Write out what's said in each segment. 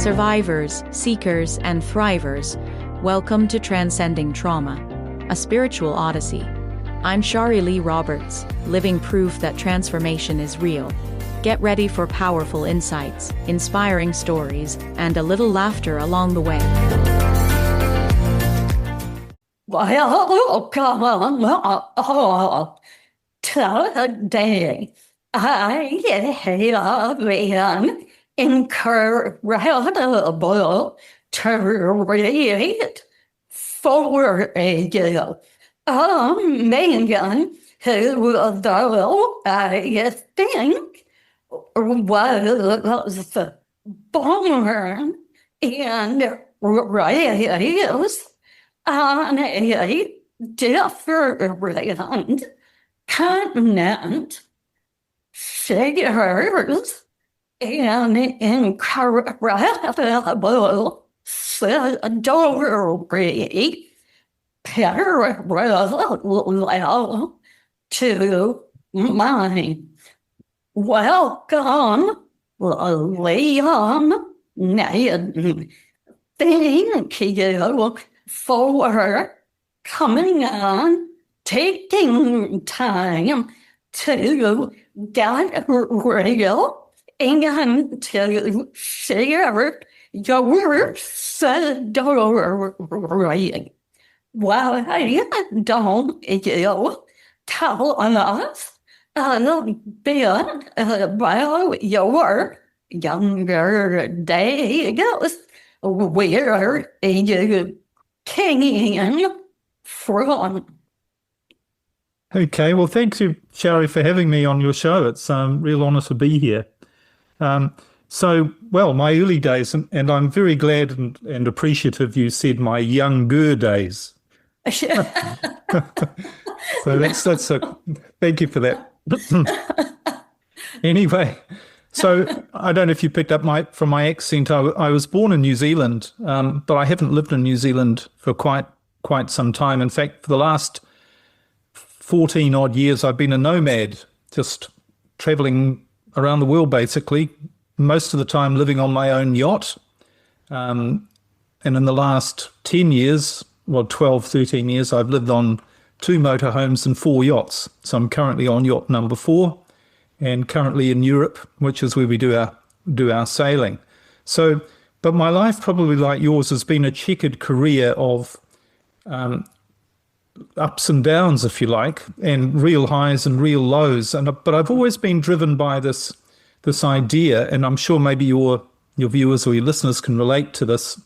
Survivors, seekers, and thrivers, welcome to Transcending Trauma, a spiritual odyssey. I'm Shari Lee Roberts, living proof that transformation is real. Get ready for powerful insights, inspiring stories, and a little laughter along the way. Welcome all. Today, I have an incredible treat for you. A man who, though I think, was born and raised on a different continent, shares an incredible story parallel to mine. Welcome, Liam Naden. Thank you for coming on, taking time to get real and to share your story. Why don't you tell us a bit about your younger days, where you came from? Okay, well, thanks you, Shari, for having me on your show. It's a real honour to be here. My early days, and I'm very glad and appreciative you said my younger days. So that's a thank you for that. Anyway, so I don't know if you picked up from my accent. I was born in New Zealand, but I haven't lived in New Zealand for quite some time. In fact, for the last 14 odd years, I've been a nomad, just traveling around the world, basically, most of the time living on my own yacht. And in the last 10 years, 12, 13 years, I've lived on 2 motorhomes and 4 yachts. So I'm currently on yacht number 4 and currently in Europe, which is where we do our sailing. So, but my life, probably like yours, has been a checkered career of ups and downs, if you like, and real highs and real lows. But I've always been driven by this idea, and I'm sure maybe your viewers or your listeners can relate to this,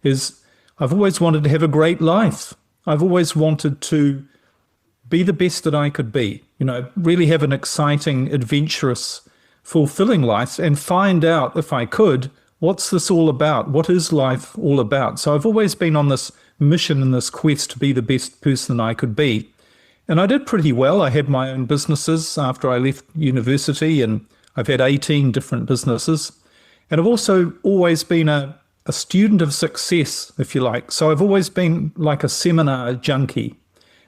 is I've always wanted to have a great life. I've always wanted to be the best that I could be, really have an exciting, adventurous, fulfilling life and find out, if I could, what's this all about? What is life all about? So I've always been on this mission and this quest to be the best person I could be. And I did pretty well. I had my own businesses after I left university, and I've had 18 different businesses. And I've also always been a student of success, if you like. So I've always been like a seminar junkie.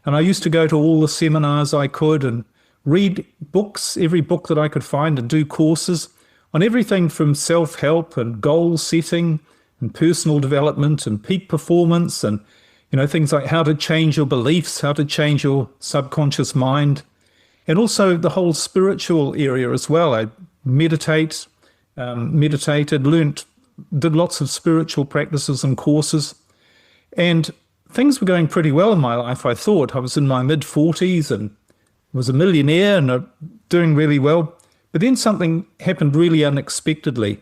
And I used to go to all the seminars I could and read books, every book that I could find, and do courses on everything from self-help and goal setting and personal development and peak performance and, things like how to change your beliefs, how to change your subconscious mind, and also the whole spiritual area as well. I meditated, did lots of spiritual practices and courses, and things were going pretty well in my life, I thought. I was in my mid-40s and was a millionaire and doing really well. But then something happened really unexpectedly,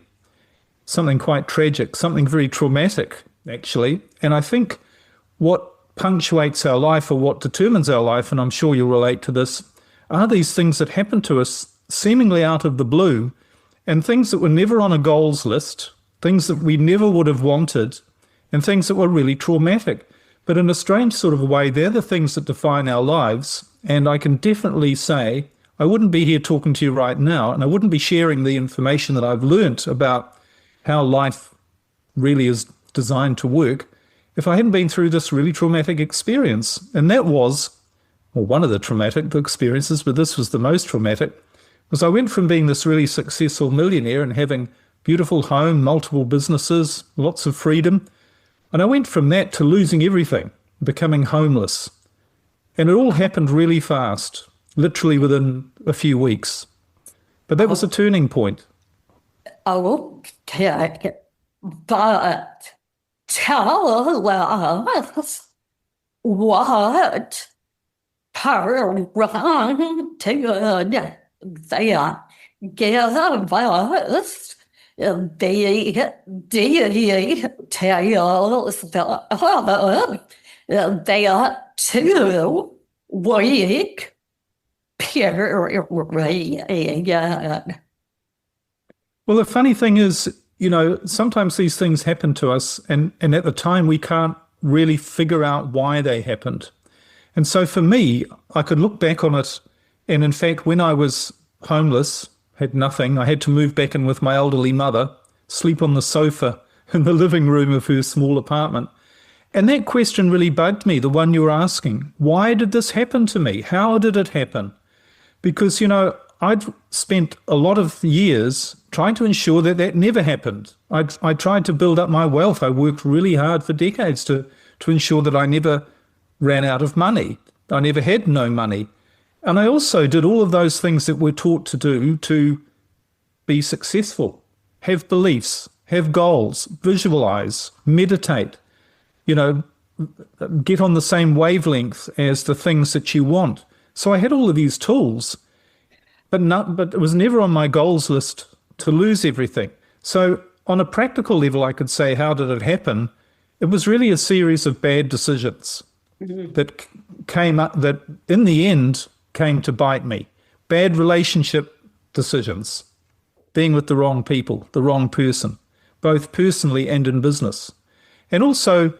something quite tragic, something very traumatic, actually. And I think what punctuates our life, or what determines our life, and I'm sure you'll relate to this, are these things that happen to us seemingly out of the blue, and things that were never on a goals list, things that we never would have wanted, and things that were really traumatic. But in a strange sort of way, they're the things that define our lives. And I can definitely say I wouldn't be here talking to you right now, and I wouldn't be sharing the information that I've learnt about how life really is designed to work if I hadn't been through this really traumatic experience. And that was, well, one of the traumatic experiences, but this was the most traumatic, was I went from being this really successful millionaire and having beautiful home, multiple businesses, lots of freedom. And I went from that to losing everything, becoming homeless. And it all happened really fast, literally within a few weeks. But that was a turning point. Okay, but tell us what prevented that give us the details that 2 week period. Well, the funny thing is, sometimes these things happen to us, and at the time we can't really figure out why they happened. And so for me, I could look back on it, and in fact, when I was homeless, had nothing, I had to move back in with my elderly mother, sleep on the sofa in the living room of her small apartment. And that question really bugged me, the one you were asking. Why did this happen to me? How did it happen? Because, I'd spent a lot of years trying to ensure that that never happened. I tried to build up my wealth. I worked really hard for decades to ensure that I never ran out of money. I never had no money. And I also did all of those things that we're taught to do to be successful, have beliefs, have goals, visualize, meditate, get on the same wavelength as the things that you want. So I had all of these tools, but it was never on my goals list to lose everything. So on a practical level, I could say, how did it happen? It was really a series of bad decisions that came up, that in the end came to bite me. Bad relationship decisions, being with the wrong people, the wrong person, both personally and in business. And also,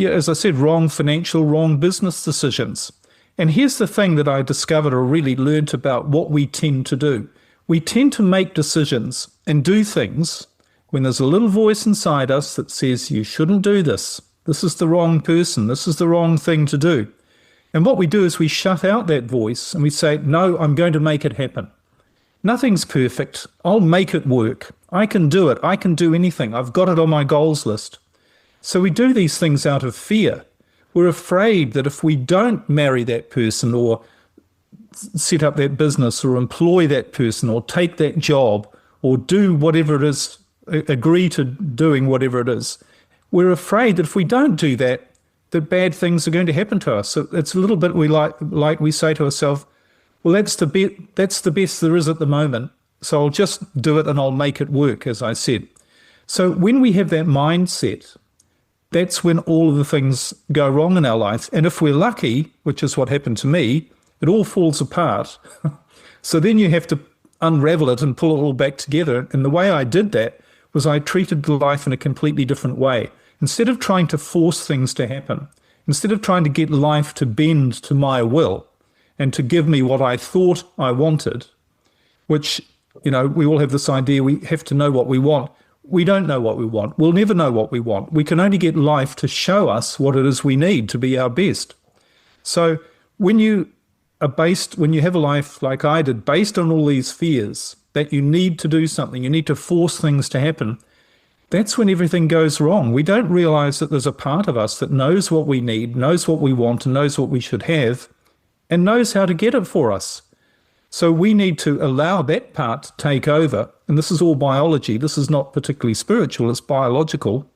as I said, wrong financial, wrong business decisions. And here's the thing that I discovered or really learned about what we tend to do. We tend to make decisions and do things when there's a little voice inside us that says, you shouldn't do this. This is the wrong person. This is the wrong thing to do. And what we do is we shut out that voice and we say, no, I'm going to make it happen. Nothing's perfect. I'll make it work. I can do it. I can do anything. I've got it on my goals list. So we do these things out of fear. We're afraid that if we don't marry that person or set up that business or employ that person or take that job or do whatever it is, agree to doing whatever it is, we're afraid that if we don't do that, that bad things are going to happen to us. So it's a little bit like we say to ourselves, well, that's the best there is at the moment, so I'll just do it and I'll make it work, as I said. So when we have that mindset, that's when all of the things go wrong in our life. And if we're lucky, which is what happened to me, it all falls apart. So then you have to unravel it and pull it all back together. And the way I did that was I treated life in a completely different way. Instead of trying to force things to happen, instead of trying to get life to bend to my will and to give me what I thought I wanted, which, we all have this idea we have to know what we want. We don't know what we want. We'll never know what we want. We can only get life to show us what it is we need to be our best. So when you have a life like I did, based on all these fears that you need to do something, you need to force things to happen, that's when everything goes wrong. We don't realize that there's a part of us that knows what we need, knows what we want, and knows what we should have, and knows how to get it for us. So we need to allow that part to take over. And this is all biology. This is not particularly spiritual. It's biological.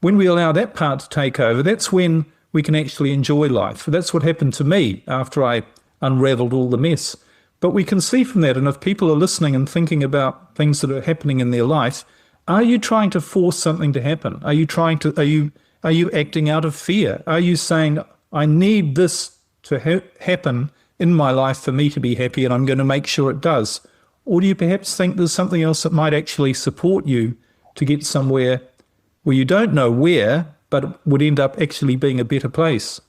When we allow that part to take over, that's when we can actually enjoy life. That's what happened to me after I unraveled all the mess. But we can see from that, and if people are listening and thinking about things that are happening in their life, are you trying to force something to happen? Are you acting out of fear? Are you saying, I need this to happen in my life for me to be happy, and I'm going to make sure it does? Or do you perhaps think there's something else that might actually support you to get somewhere where you don't know where, but would end up actually being a better place?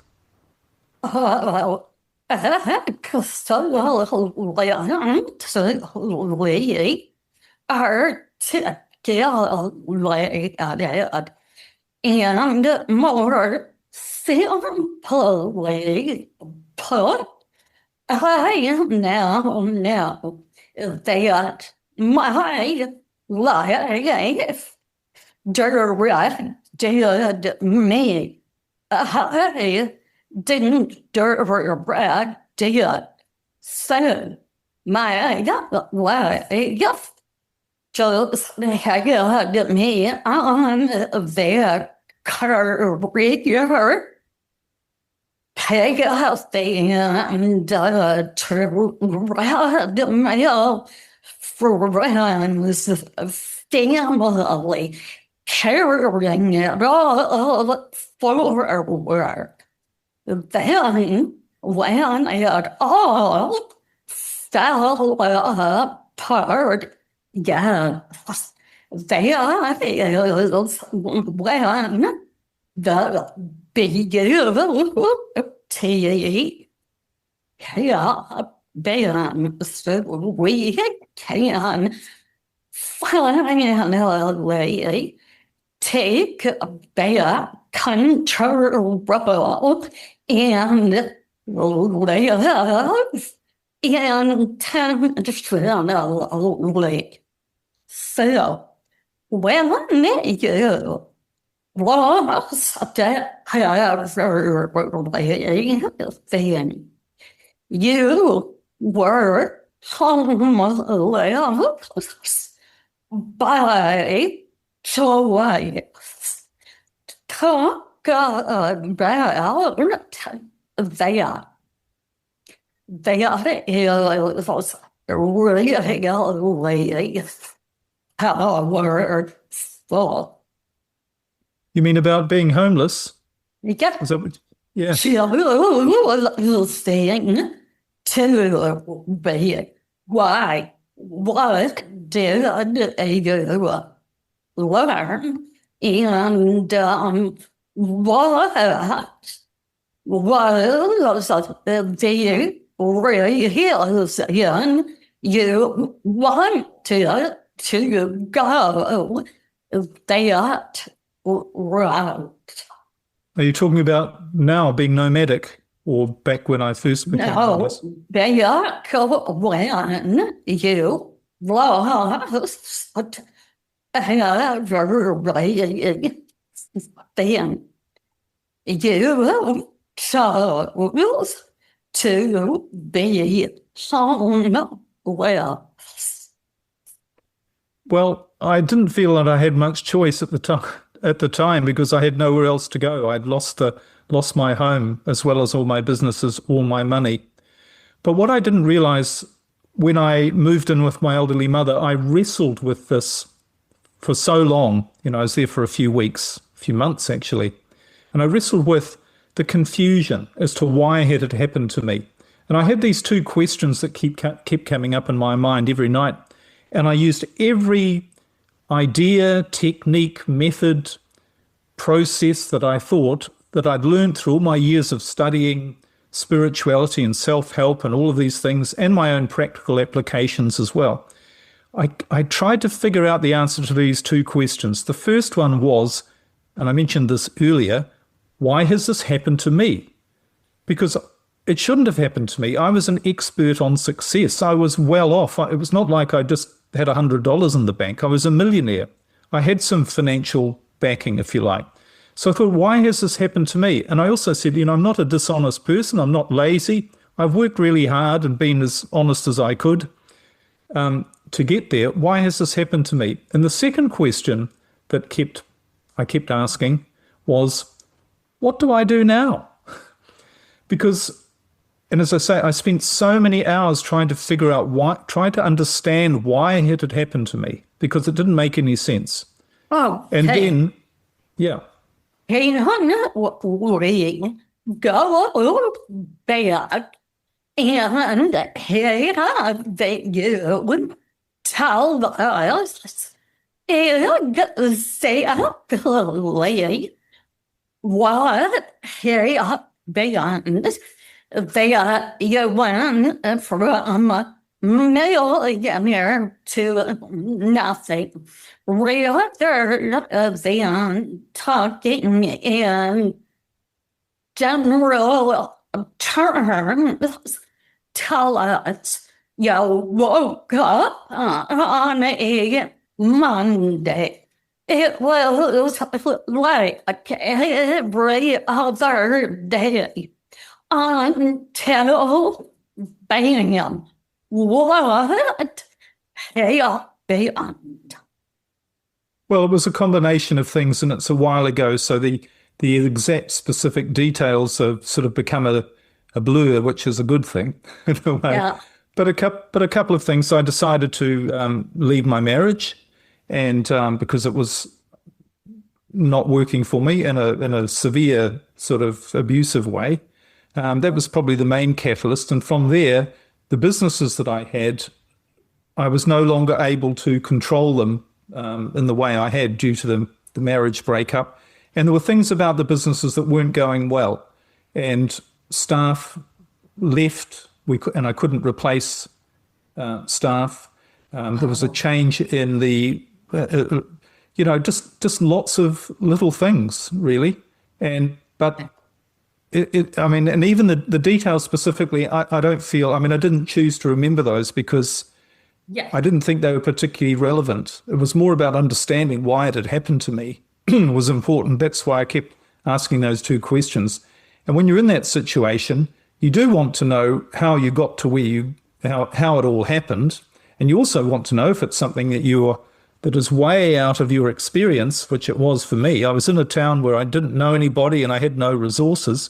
And more simply put, I am now that my life directed me. I didn't direct so my life just had me on their career path and treadmill friends, family, carrying it all forward. Then, when it all fell apart, yes, that is when the beauty happens. We can finally take back control and live intentionally. So, when you lost everything, you were homeless by choice. Talk about that. That is really powerful. You mean about being homeless? Yeah. Is that what, yeah. Saying to be, why? What did you learn? And what was the reason you wanted to go that route? Are you talking about now being nomadic or back when I first became homeless? Back when you lost everything. You chose to be homeless. Well, I didn't feel that I had much choice at the time because I had nowhere else to go. I'd lost my home as well as all my businesses, all my money. But what I didn't realize when I moved in with my elderly mother, I wrestled with this for so long. I was there for a few weeks, a few months actually. And I wrestled with the confusion as to why had it happened to me. And I had these two questions that kept coming up in my mind every night. And I used every idea, technique, method, process that I thought that I'd learned through all my years of studying spirituality and self-help and all of these things, and my own practical applications as well. I tried to figure out the answer to these two questions. The first one was, and I mentioned this earlier, why has this happened to me? Because it shouldn't have happened to me. I was an expert on success. I was well off. It was not like I just had $100 in the bank. I was a millionaire. I had some financial backing, if you like. So I thought, why has this happened to me? And I also said, I'm not a dishonest person. I'm not lazy. I've worked really hard and been as honest as I could to get there. Why has this happened to me? And the second question that I kept asking was, what do I do now? Because, and as I say, I spent so many hours trying to figure out trying to understand why it had happened to me, because it didn't make any sense. Oh, and then, yeah. Hey, we go back and here they you tell us exactly what happened. You went from millionaire to nothing. Rather than talking in general terms, tell us you woke up on a Monday. It was like every other day until bam, what happened? Well, it was a combination of things, and it's a while ago, so the exact specific details have sort of become a blur, which is a good thing in a way. Yeah. But a couple of things. So I decided to leave my marriage, and because it was not working for me in a severe sort of abusive way. That was probably the main catalyst. And from there, the businesses that I had, I was no longer able to control them in the way I had due to the marriage breakup. And there were things about the businesses that weren't going well. And staff left, and I couldn't replace staff. There was a change in the, just lots of little things, really. But I mean, and even the details specifically, I don't feel, I mean, I didn't choose to remember those because I didn't think they were particularly relevant. It was more about understanding why it had happened to me was important. That's why I kept asking those two questions. And when you're in that situation, you do want to know how you got to where how it all happened. And you also want to know if it's something that is way out of your experience, which it was for me. I was in a town where I didn't know anybody and I had no resources.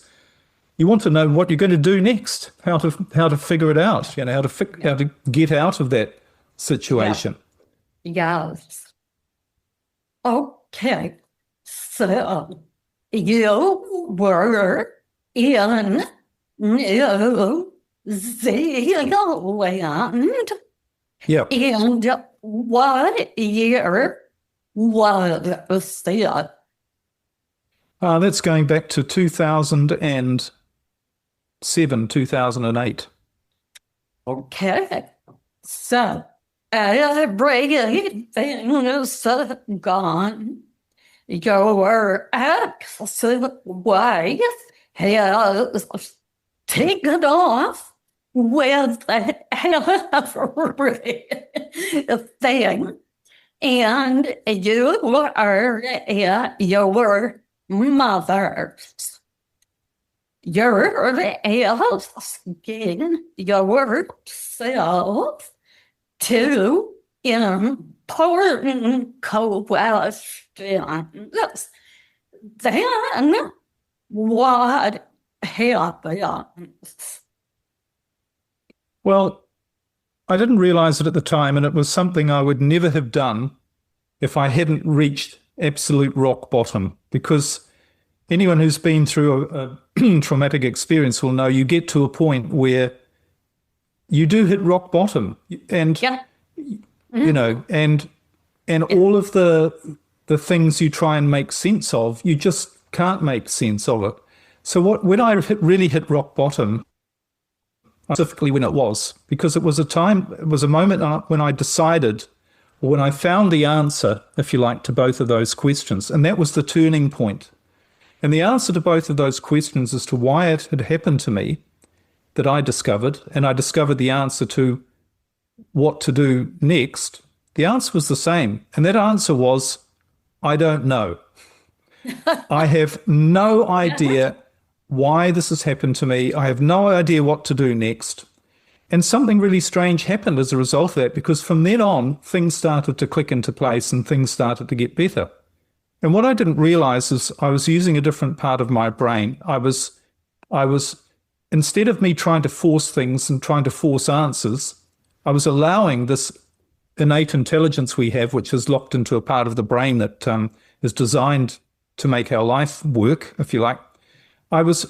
You want to know what you're going to do next, how to figure it out, how to get out of that situation. Yes. Okay. So you were in New Zealand. Yeah. And what year was that? That's going back to 2007, 2008. Okay. So everything is gone. Your ex-wife has taken off with everything. And you are at your mother's. You're asking yourself two important questions. Then what happens? Well, I didn't realize it at the time, and it was something I would never have done if I hadn't reached absolute rock bottom, because anyone who's been through a traumatic experience will know you get to a point where you do hit rock bottom, and and all of the things you try and make sense of, you just can't make sense of it. So when I really hit rock bottom, specifically when it was, because it was a moment when I decided, or when I found the answer, if you like, to both of those questions, and that was the turning point. And the answer to both of those questions as to why it had happened to me, that I discovered, and I discovered the answer to what to do next, the answer was the same. And that answer was, I don't know. I have no idea why this has happened to me. I have no idea what to do next. And something really strange happened as a result of that, because from then on, things started to click into place and things started to get better. And what I didn't realize is I was using a different part of my brain. I was, instead of me trying to force things and trying to force answers, I was allowing this innate intelligence we have, which is locked into a part of the brain that is designed to make our life work, if you like. I was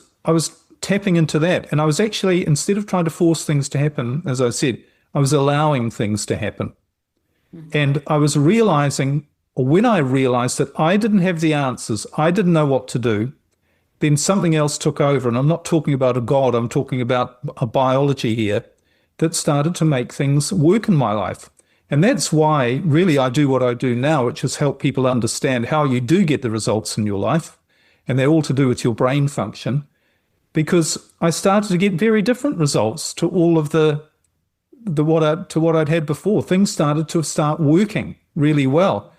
tapping into that, and I was actually, instead of trying to force things to happen, as I said, I was allowing things to happen. And I was realizing, or when I realized that I didn't have the answers, I didn't know what to do, then something else took over. And I'm not talking about a God, I'm talking about a biology here that started to make things work in my life. And that's why really I do what I do now, which is help people understand how you do get the results in your life. And they're all to do with your brain function, because I started to get very different results to all of the to what I'd had before. Things started to start working really well.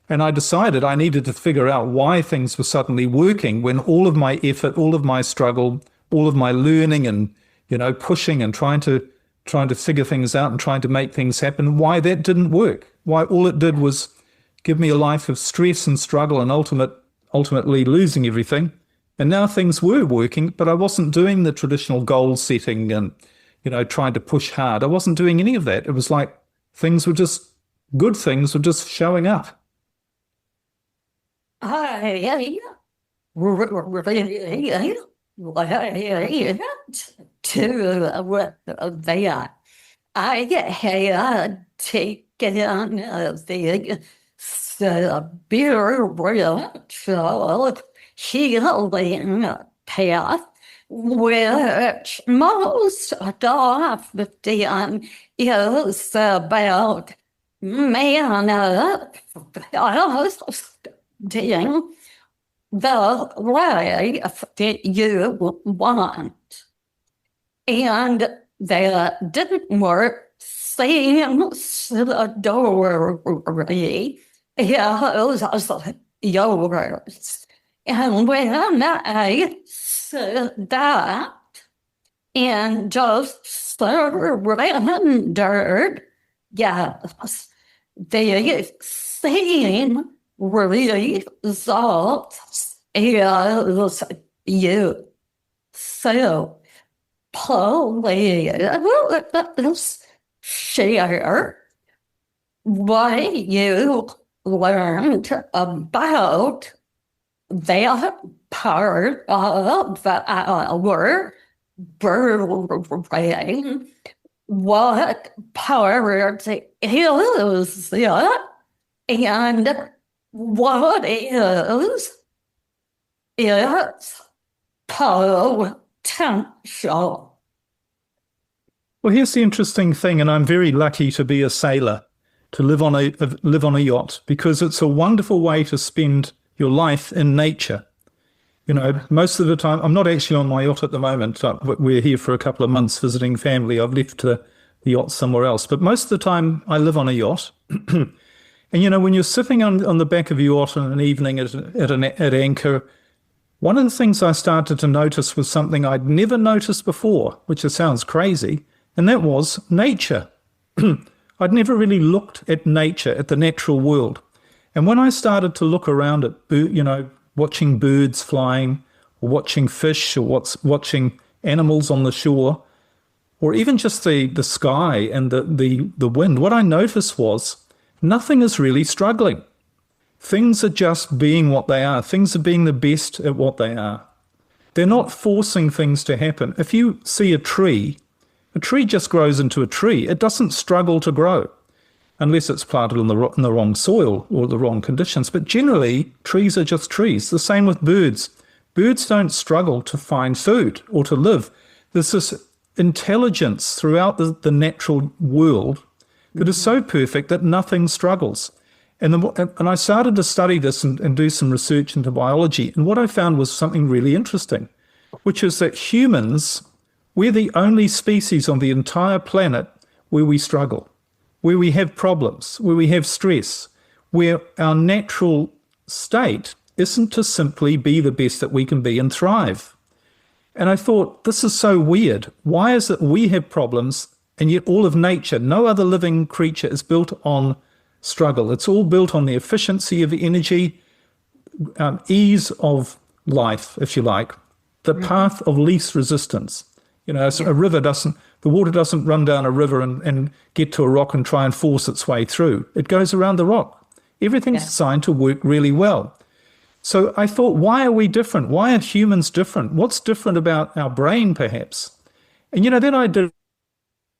And I decided I needed to figure out why things were suddenly working when all of my effort, all of my struggle, all of my learning and, pushing and trying to figure things out and trying to make things happen, why that didn't work. Why all it did was give me a life of stress and struggle and ultimately losing everything. And now things were working, but I wasn't doing the traditional goal setting and, trying to push hard. I wasn't doing any of that. It was like good things were just showing up. I really to that. I had taken the spiritual healing path, which most of the time is about manifesting the life that you want. And that didn't work. Seems the doorway is yours. And when I said that and just surrendered, yes, the same results as you. So please share what you learned about that part of our brain. What part is it? And what is its potential? Well, here's the interesting thing, and I'm very lucky to be a sailor, to live on a yacht, because it's a wonderful way to spend your life in nature. Most of the time, I'm not actually on my yacht at the moment. We're here for a couple of months visiting family. I've left the yacht somewhere else. But most of the time, I live on a yacht. And, when you're sitting on the back of your yacht in an evening at anchor, one of the things I started to notice was something I'd never noticed before, which sounds crazy, and that was nature. I'd never really looked at nature, at the natural world. And when I started to look around at, watching birds flying, or watching fish, or watching animals on the shore, or even just the sky and the wind, what I noticed was nothing is really struggling. Things are just being what they are. Things are being the best at what they are. They're not forcing things to happen. If you see a tree just grows into a tree. It doesn't struggle to grow unless it's planted in the wrong soil or the wrong conditions. But generally, trees are just trees. The same with birds. Birds don't struggle to find food or to live. There's this intelligence throughout the natural world that is so perfect that nothing struggles. And I started to study this and do some research into biology. And what I found was something really interesting, which is that humans, we're the only species on the entire planet where we struggle, where we have problems, where we have stress, where our natural state isn't to simply be the best that we can be and thrive. And I thought, this is so weird. Why is it we have problems and yet all of nature, no other living creature is built on struggle? It's all built on the efficiency of energy, ease of life, if you like, the path of least resistance. So the water doesn't run down a river and get to a rock and try and force its way through. It goes around the rock. Everything's designed to work really well. So I thought, why are we different? Why are humans different? What's different about our brain, perhaps? And, then I did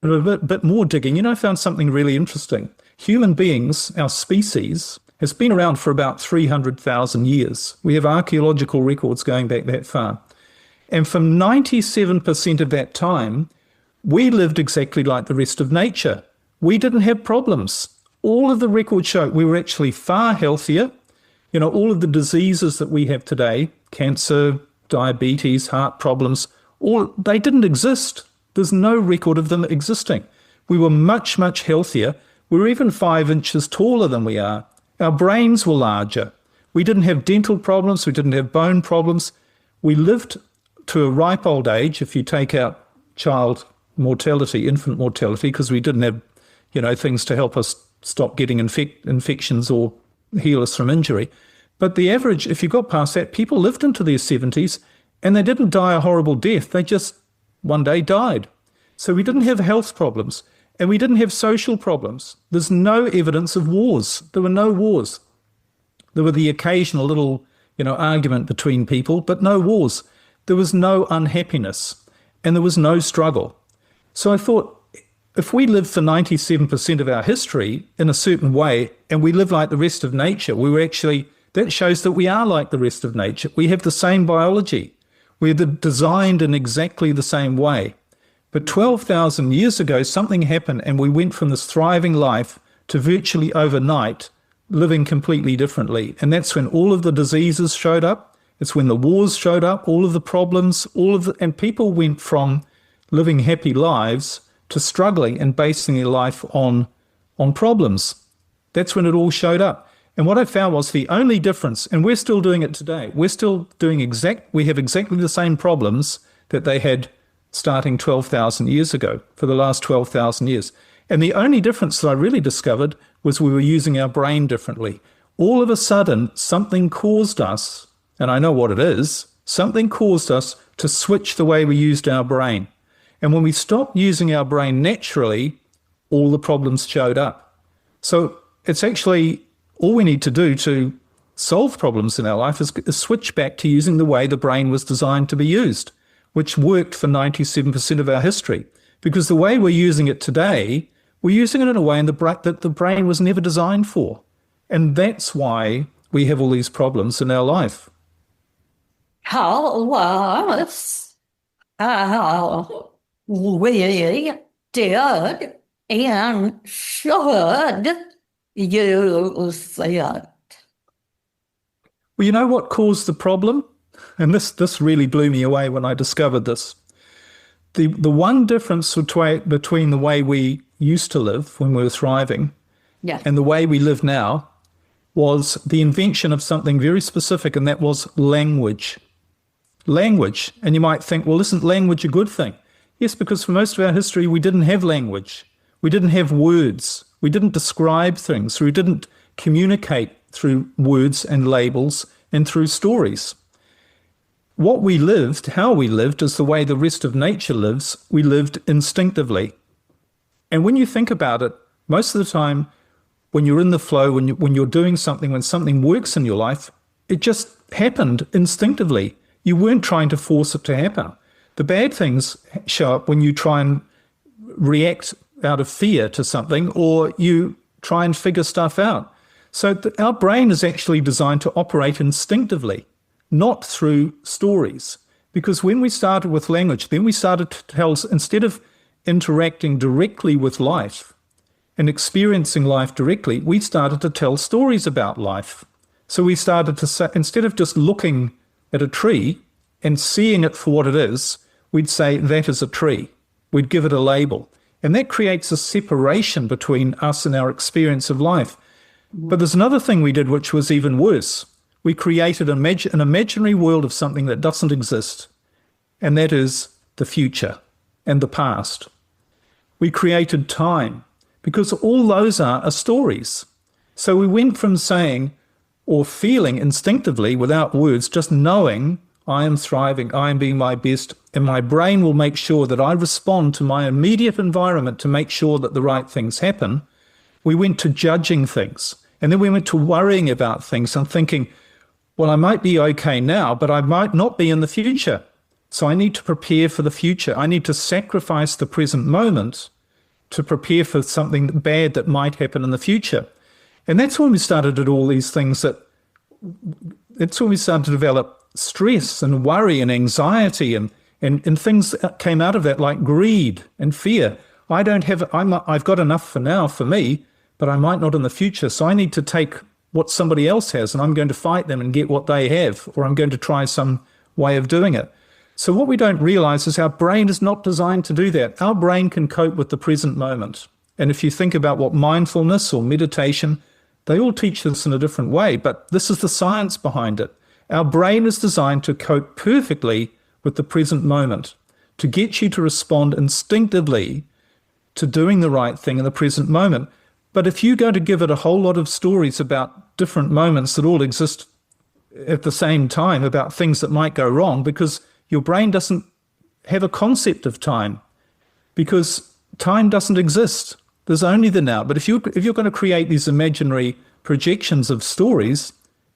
a bit more digging. I found something really interesting. Human beings, our species, has been around for about 300,000 years. We have archaeological records going back that far. And for 97% of that time, we lived exactly like the rest of nature. We didn't have problems. All of the records show we were actually far healthier. All of the diseases that we have today, cancer, diabetes, heart problems, they didn't exist. There's no record of them existing. We were much, much healthier. We were even 5 inches taller than we are. Our brains were larger. We didn't have dental problems. We didn't have bone problems. We lived to a ripe old age, if you take out child mortality, infant mortality, because we didn't have, things to help us stop getting infections or heal us from injury. But the average, if you got past that, people lived into their 70s and they didn't die a horrible death. They just one day died. So we didn't have health problems and we didn't have social problems. There's no evidence of wars. There were no wars. There were the occasional little, argument between people, but no wars. There was no unhappiness and there was no struggle. So I thought, if we live for 97% of our history in a certain way and we live like the rest of nature, that shows that we are like the rest of nature. We have the same biology. We're designed in exactly the same way. But 12,000 years ago, something happened and we went from this thriving life to virtually overnight living completely differently. And that's when all of the diseases showed up. It's when the wars showed up, all of the problems, and people went from living happy lives to struggling and basing their life on problems. That's when it all showed up. And what I found was the only difference, and we're still doing it today, we have exactly the same problems that they had starting 12,000 years ago, for the last 12,000 years. And the only difference that I really discovered was we were using our brain differently. All of a sudden, something caused us, and I know what it is, something caused us to switch the way we used our brain. And when we stopped using our brain naturally, all the problems showed up. So it's actually all we need to do to solve problems in our life is switch back to using the way the brain was designed to be used, which worked for 97% of our history. Because the way we're using it today, we're using it in a way that the brain was never designed for. And that's why we have all these problems in our life. How we did and should use it. Well, you know what caused the problem? And this really blew me away when I discovered this. The one difference between the way we used to live when we were thriving and the way we live now was the invention of something very specific, and that was language. Language. And you might think, well, isn't language a good thing? Yes, because for most of our history, we didn't have language. We didn't have words. We didn't describe things. We didn't communicate through words and labels and through stories. How we lived is the way the rest of nature lives. We lived instinctively. And when you think about it, most of the time, when you're in the flow, when you're doing something, when something works in your life, it just happened instinctively. You weren't trying to force it to happen. The bad things show up when you try and react out of fear to something, or you try and figure stuff out. So our brain is actually designed to operate instinctively, not through stories. Because when we started with language, then we started to tell, instead of interacting directly with life and experiencing life directly, we started to tell stories about life. So we started to say, instead of just looking at a tree and seeing it for what it is, we'd say, that is a tree. We'd give it a label. And that creates a separation between us and our experience of life. But there's another thing we did which was even worse. We created an imaginary world of something that doesn't exist, and that is the future and the past. We created time, because all those are stories. So we went from saying or feeling instinctively without words, just knowing I am thriving, I am being my best, and my brain will make sure that I respond to my immediate environment to make sure that the right things happen. We went to judging things, and then we went to worrying about things and thinking, well, I might be okay now, but I might not be in the future. So I need to prepare for the future. I need to sacrifice the present moment to prepare for something bad that might happen in the future. And that's when we started to do all these things that's when we started to develop stress and worry and anxiety and things that came out of that, like greed and fear. I've got enough for now for me, but I might not in the future. So I need to take what somebody else has and I'm going to fight them and get what they have, or I'm going to try some way of doing it. So what we don't realize is our brain is not designed to do that. Our brain can cope with the present moment. And if you think about what mindfulness or meditation, they all teach this in a different way, but this is the science behind it. Our brain is designed to cope perfectly with the present moment, to get you to respond instinctively to doing the right thing in the present moment. But if you go to give it a whole lot of stories about different moments that all exist at the same time, about things that might go wrong, because your brain doesn't have a concept of time, because time doesn't exist. There's only the now. But if you're going to create these imaginary projections of stories,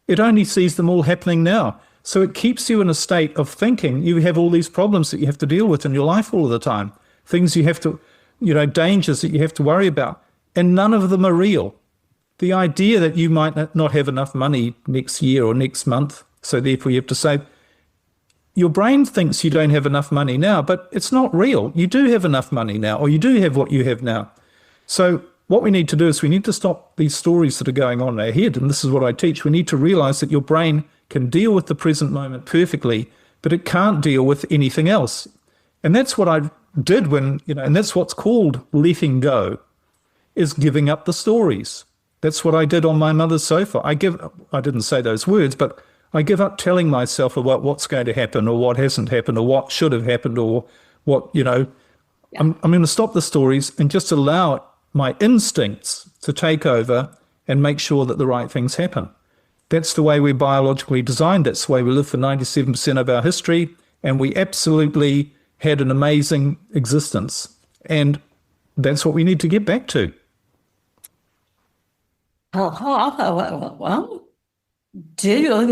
it only sees them all happening now. So it keeps you in a state of thinking you have all these problems that you have to deal with in your life all of the time, things you have to, dangers that you have to worry about, and none of them are real. The idea that you might not have enough money next year or next month, so therefore you have to save, your brain thinks you don't have enough money now, but it's not real. You do have enough money now, or you do have what you have now. So what we need to do is we need to stop these stories that are going on in our head, and this is what I teach. We need to realize that your brain can deal with the present moment perfectly, but it can't deal with anything else. And that's what I did when, and that's what's called letting go, is giving up the stories. That's what I did on my mother's sofa. I didn't say those words, but I give up telling myself about what's going to happen or what hasn't happened or what should have happened or what, I'm going to stop the stories and just allow my instincts to take over and make sure that the right things happen. That's the way we're biologically designed. That's the way we live for 97% of our history. And we absolutely had an amazing existence. And that's what we need to get back to. Well, do you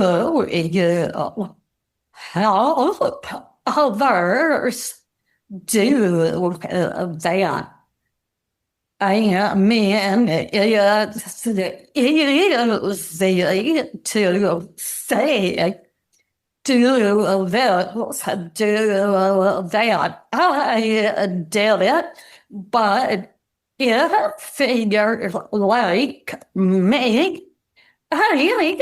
help others do that? I mean, it's easy to say, do this, do that. I did it, but if you're like me, I need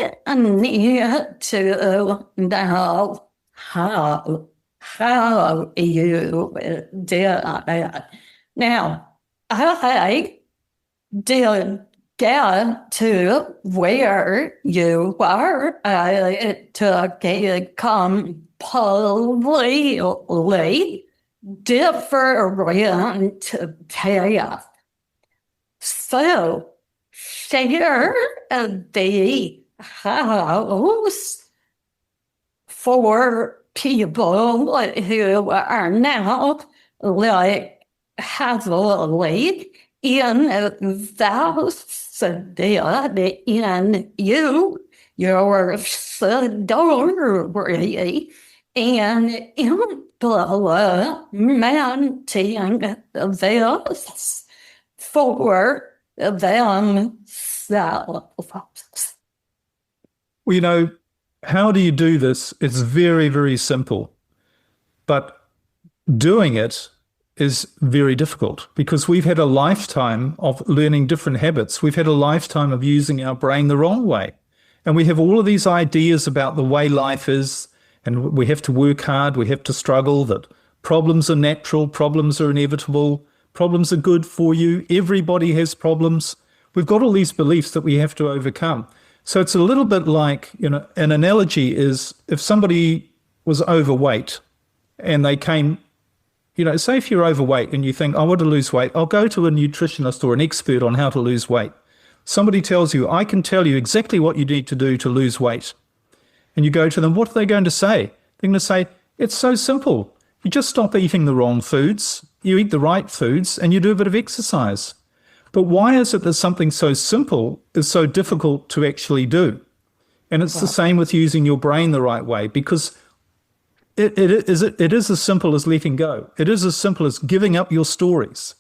to know how you did it. Now, I did get to where you are. I took a completely different path. So, share the house for people who are now like heavily invested in you, your story, and implementing this for themselves. Well, how do you do this? It's very, very simple. But doing it is very difficult because we've had a lifetime of learning different habits. We've had a lifetime of using our brain the wrong way. And we have all of these ideas about the way life is, and we have to work hard, we have to struggle, that problems are natural, problems are inevitable, problems are good for you, everybody has problems. We've got all these beliefs that we have to overcome. So it's a little bit like, an analogy is if somebody was overweight and they came, say if you're overweight and you think, I want to lose weight, I'll go to a nutritionist or an expert on how to lose weight. Somebody tells you, I can tell you exactly what you need to do to lose weight. And you go to them, what are they going to say? They're going to say, it's so simple. You just stop eating the wrong foods, you eat the right foods, and you do a bit of exercise. But why is it that something so simple is so difficult to actually do? And it's the same with using your brain the right way, because it is as simple as letting go. It is as simple as giving up your stories,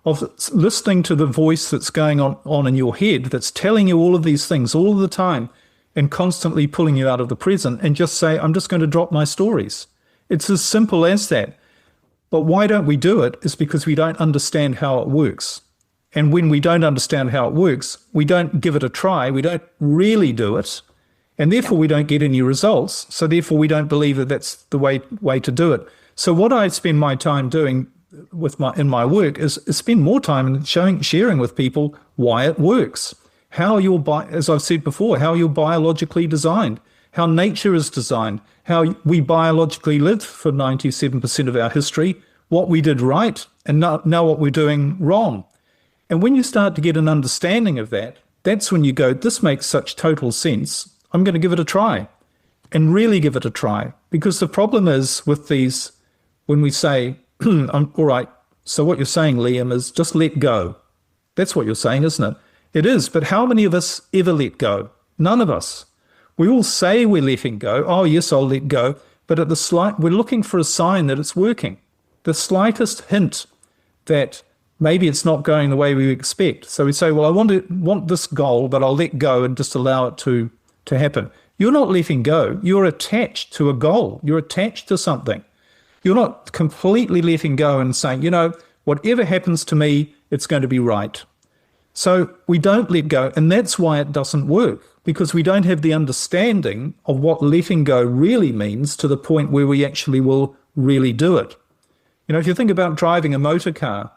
of listening to the voice that's going on in your head that's telling you all of these things all the time and constantly pulling you out of the present, and just say, I'm just going to drop my stories. It's as simple as that. But why don't we do it? Is because we don't understand how it works. And when we don't understand how it works, we don't give it a try. We don't really do it. And therefore, we don't get any results. So therefore, we don't believe that that's the way to do it. So what I spend my time doing in my work is spend more time in sharing with people why it works, how as I've said before, how you're biologically designed, how nature is designed, how we biologically lived for 97% of our history, what we did right, and now what we're doing wrong. And when you start to get an understanding of that, that's when you go, this makes such total sense. I'm going to give it a try, and really give it a try. Because the problem is with these, when we say, all right, so what you're saying, Liam, is just let go. That's what you're saying, isn't it? It is, but how many of us ever let go? None of us. We all say we're letting go. Oh, yes, I'll let go. But we're looking for a sign that it's working. The slightest hint that maybe it's not going the way we expect. So we say, well, I want this goal, but I'll let go and just allow it to happen. You're not letting go. You're attached to a goal. You're attached to something. You're not completely letting go and saying, whatever happens to me, it's going to be right. So we don't let go, and that's why it doesn't work, because we don't have the understanding of what letting go really means to the point where we actually will really do it. If you think about driving a motor car,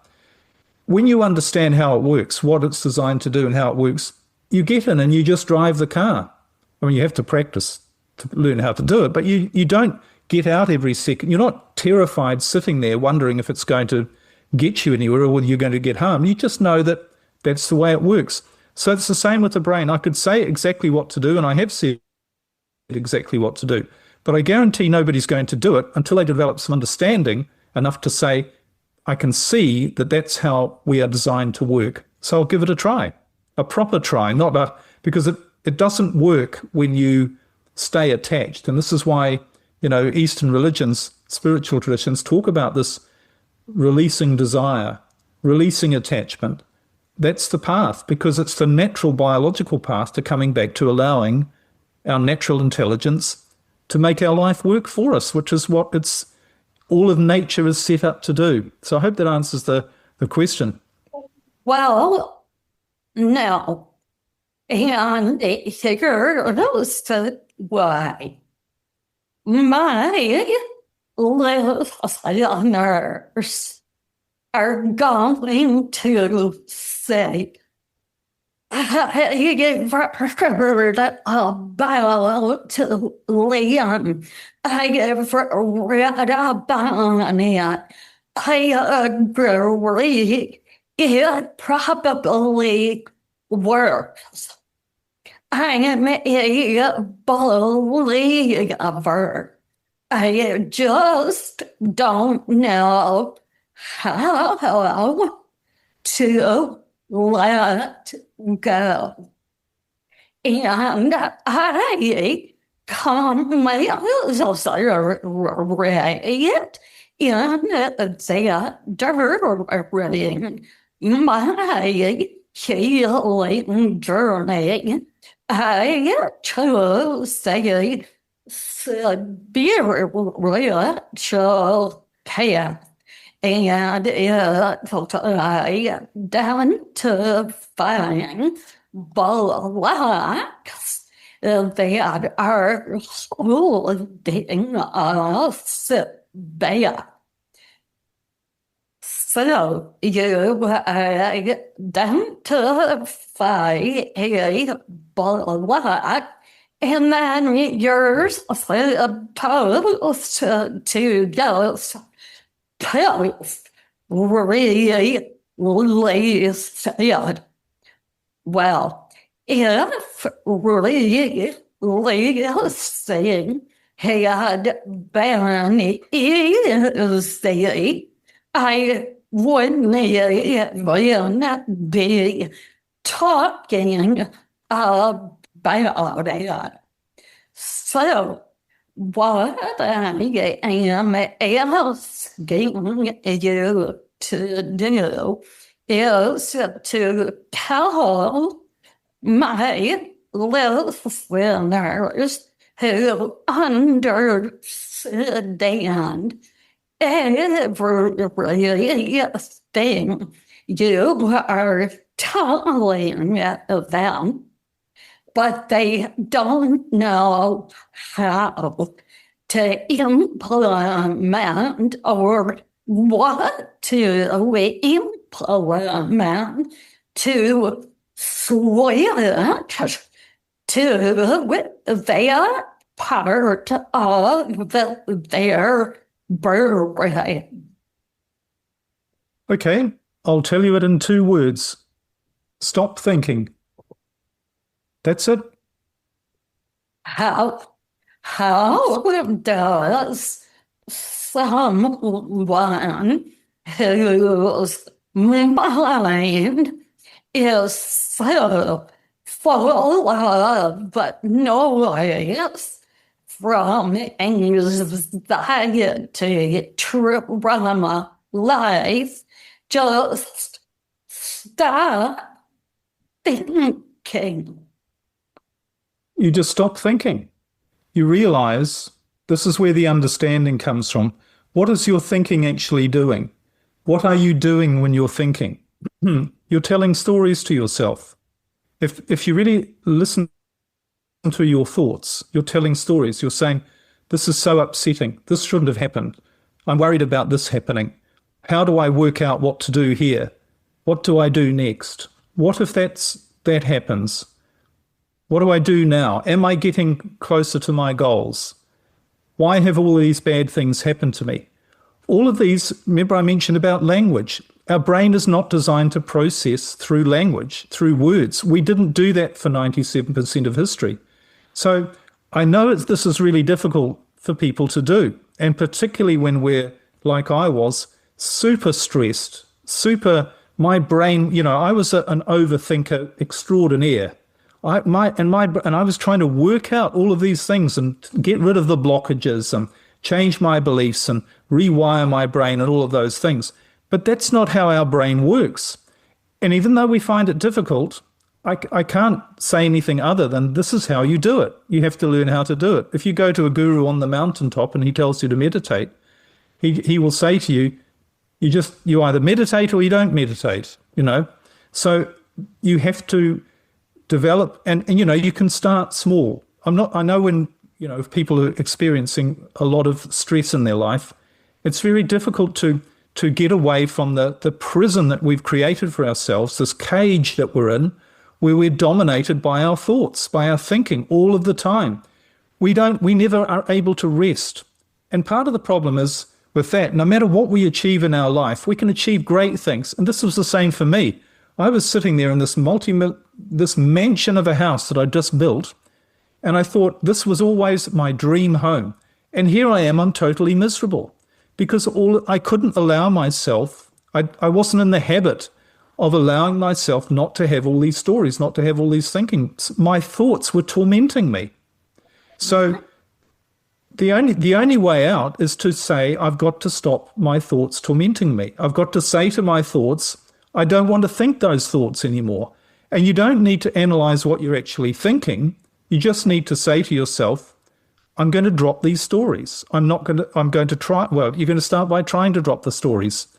when you understand how it works, what it's designed to do and how it works, you get in and you just drive the car. I mean, you have to practice to learn how to do it, but you don't get out every second. You're not terrified sitting there wondering if it's going to get you anywhere or whether you're going to get harmed. You just know that that's the way it works. So it's the same with the brain. I could say exactly what to do, and I have said exactly what to do, but I guarantee nobody's going to do it until they develop some understanding enough to say, I can see that that's how we are designed to work. So I'll give it a try, a proper try, because it doesn't work when you stay attached. And this is why, Eastern religions, spiritual traditions talk about this releasing desire, releasing attachment. That's the path, because it's the natural biological path to coming back to allowing our natural intelligence to make our life work for us, which is what all of nature is set up to do. So I hope that answers the question. Well, no. And here's why. My listeners are going to say, I heard about Liam. I have read about it. I agree. It probably works. I'm a believer. I just don't know how to let go. And I come right in that during my healing journey, I chose spiritual path. And I identifying blocks that are holding us back. So you identify a block, and then you're supposed to just release it. Well, if releasing had been easy, I wouldn't be talking about it. So what I am asking you to do is to tell my listeners who understand everything you are telling them but they don't know how to implement or what to implement to switch to that part of their brain. Okay, I'll tell you it in 2 words. Stop thinking. That's it. How does someone whose mind is so full of noise from anxiety, trauma, life, just stop thinking? You just stop thinking. You realize this is where the understanding comes from. What is your thinking actually doing? What are you doing when you're thinking? You're telling stories to yourself. If you really listen to your thoughts, you're telling stories. You're saying, this is so upsetting. This shouldn't have happened. I'm worried about this happening. How do I work out what to do here? What do I do next? What if that happens? What do I do now? Am I getting closer to my goals? Why have all these bad things happened to me? All of these, remember I mentioned about language. Our brain is not designed to process through language, through words. We didn't do that for 97% of history. So I know this is really difficult for people to do, and particularly when we're, like I was, super stressed, my brain, I was an overthinker extraordinaire. I was trying to work out all of these things and get rid of the blockages and change my beliefs and rewire my brain and all of those things. But that's not how our brain works. And even though we find it difficult, I can't say anything other than this is how you do it. You have to learn how to do it. If you go to a guru on the mountaintop and he tells you to meditate, he will say to you, you either meditate or you don't meditate, So you have to develop, and you can start small. I know when, if people are experiencing a lot of stress in their life, it's very difficult to get away from the prison that we've created for ourselves, this cage that we're in, where we're dominated by our thoughts, by our thinking all of the time. We never are able to rest. And part of the problem is with that, no matter what we achieve in our life, we can achieve great things. And this was the same for me. I was sitting there in this mansion of a house that I just built, and I thought this was always my dream home. And here I am, I'm totally miserable because I couldn't allow myself, I wasn't in the habit of allowing myself not to have all these stories, not to have all these thinkings. My thoughts were tormenting me. So the only way out is to say, I've got to stop my thoughts tormenting me. I've got to say to my thoughts, I don't want to think those thoughts anymore. And you don't need to analyze what you're actually thinking. You just need to say to yourself, I'm going to drop these stories. I'm going to try. Well, you're going to start by trying to drop the stories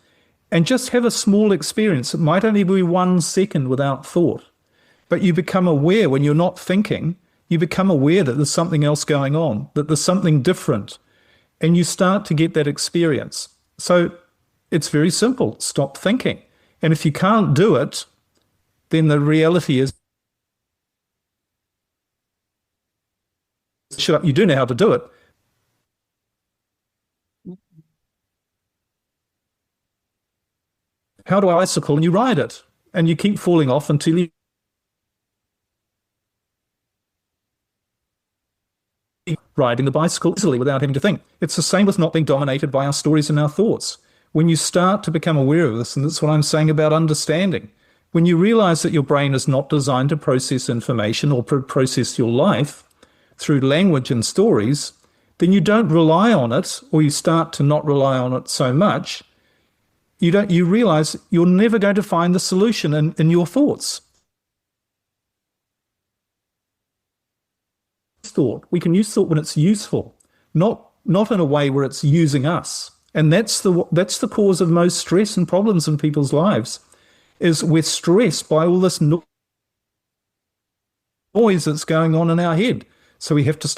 and just have a small experience. It might only be 1 second without thought, but you become aware when you're not thinking, you become aware that there's something else going on, that there's something different, and you start to get that experience. So it's very simple. Stop thinking. And if you can't do it, then the reality is, shut up, you do know how to do it. How do I bicycle? And you ride it, and you keep falling off until you riding the bicycle easily without having to think. It's the same with not being dominated by our stories and our thoughts. When you start to become aware of this, and that's what I'm saying about understanding, when you realize that your brain is not designed to process information or process your life through language and stories, then you don't rely on it, or you start to not rely on it so much. You realize you're never going to find the solution in your thoughts. Thought. We can use thought when it's useful, not in a way where it's using us. And that's the cause of most stress and problems in people's lives, is we're stressed by all this noise noise that's going on in our head. So we have to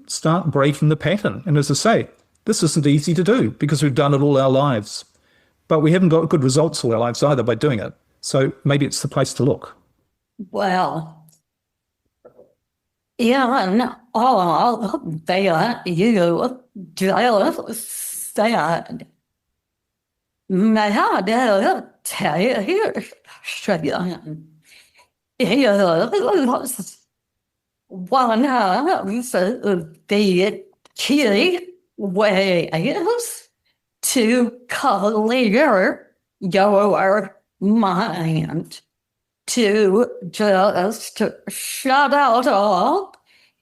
start breaking the pattern. And as I say, this isn't easy to do because we've done it all our lives. But we haven't got good results all our lives either by doing it. So maybe it's the place to look. Well, in all that you just said, meditation is one of the key ways to clear your mind, to just shut out all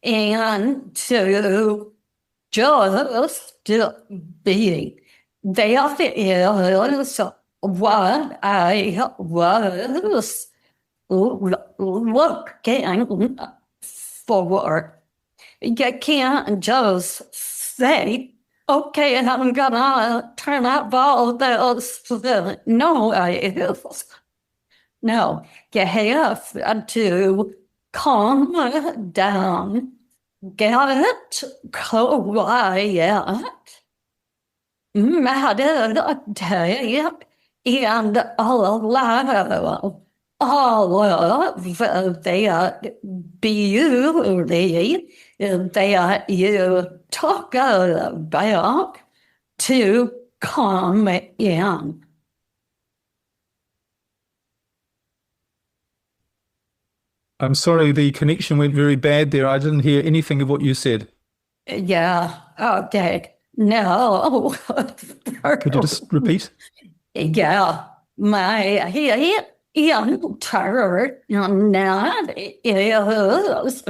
and to just be. That is what I was looking for. You can't just say, okay, I'm gonna turn up all those noise. No, you have to calm down, get quiet, meditate, and allow all of that beauty that you talk about to come in. I'm sorry, the connection went very bad there. I didn't hear anything of what you said. Yeah, okay. No. Could you just repeat? Yeah, my entire not is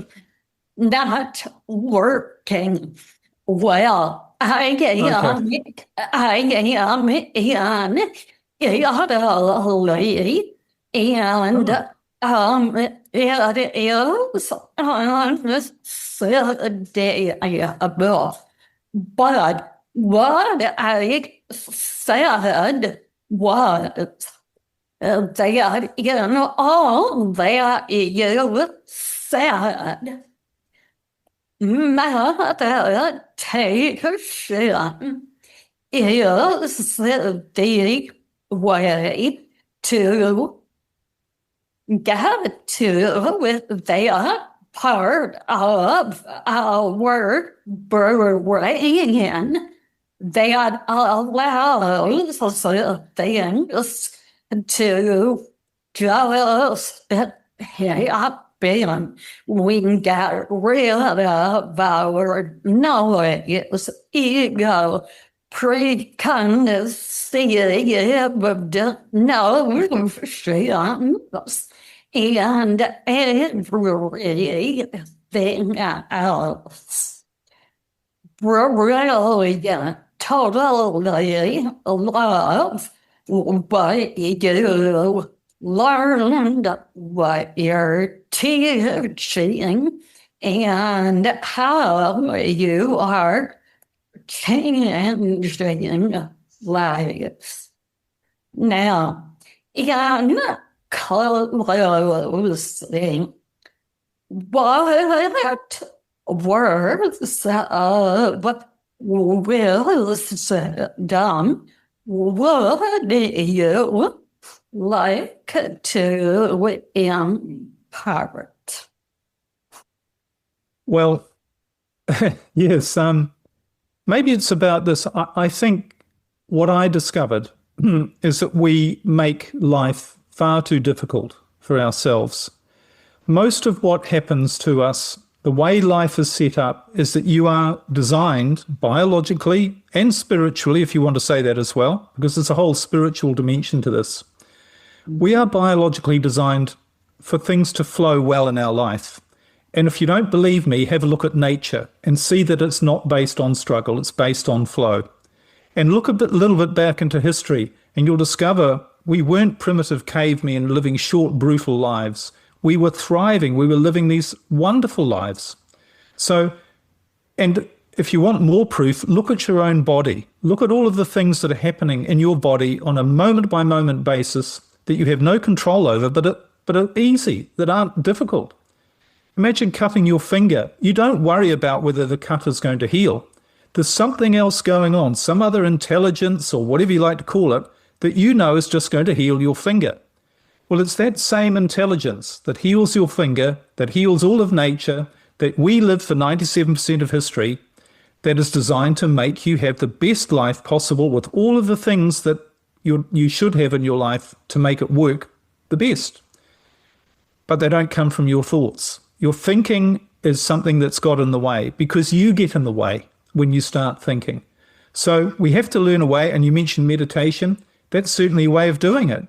not working well. I am in Italy, and it is on this day above. But what I said was that in all that you said, meditation is the way to get to that part of our brain that allows things to just happen. We can get rid of our noise, ego, preconceived notions, and everything else. Brilliant, totally love what you learned, what you're teaching, and how you are changing lives. Now, in closing, what words of wisdom would you like to impart? Well, yes, maybe it's about this. I think what I discovered is that we make life far too difficult for ourselves. Most of what happens to us, the way life is set up, is that you are designed biologically and spiritually, if you want to say that as well, because there's a whole spiritual dimension to this. We are biologically designed for things to flow well in our life. And if you don't believe me, have a look at nature and see that it's not based on struggle, it's based on flow. And look a little bit back into history and you'll discover we weren't primitive cavemen living short, brutal lives. We were thriving. We were living these wonderful lives. So, and if you want more proof, look at your own body. Look at all of the things that are happening in your body on a moment-by-moment basis that you have no control over, but are easy, that aren't difficult. Imagine cutting your finger. You don't worry about whether the cut is going to heal. There's something else going on, some other intelligence or whatever you like to call it, that you know is just going to heal your finger. Well, it's that same intelligence that heals your finger, that heals all of nature, that we live for 97% of history, that is designed to make you have the best life possible with all of the things that you should have in your life to make it work the best. But they don't come from your thoughts. Your thinking is something that's got in the way because you get in the way when you start thinking. So we have to learn a way, and you mentioned meditation. That's certainly a way of doing it.